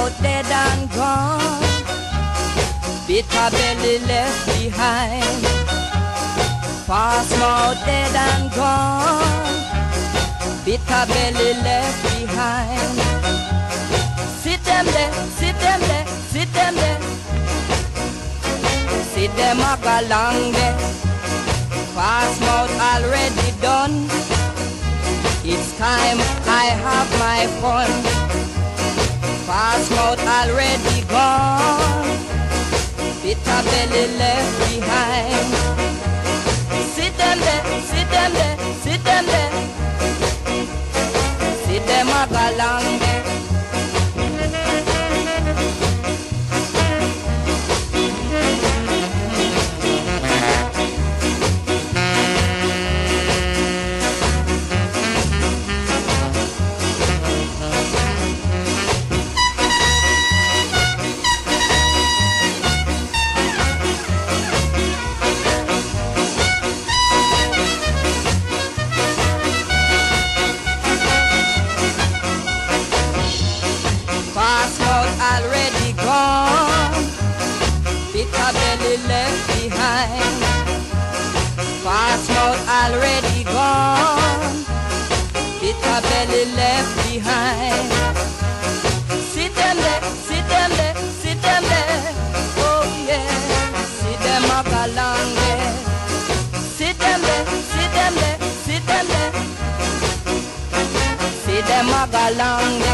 mouth dead and gone, bitter belly left behind. Fast mouth dead and gone, bitter belly left behind. Sit them there, sit them there, sit them there. Sit them up along there. Fast mouth already done. It's time I have my fun. Fast mouth already gone, bitter belly left behind. Sit them there, sit them there, sit them there. Sit them up along there. Fast mouth already gone, bitter belly left behind. Fast mouth already gone, bitter belly left behind. Sit them there, sit them there, sit them there. Oh yeah, sit them up along there. Sit them there, sit them there, sit them there. Sit them up along there.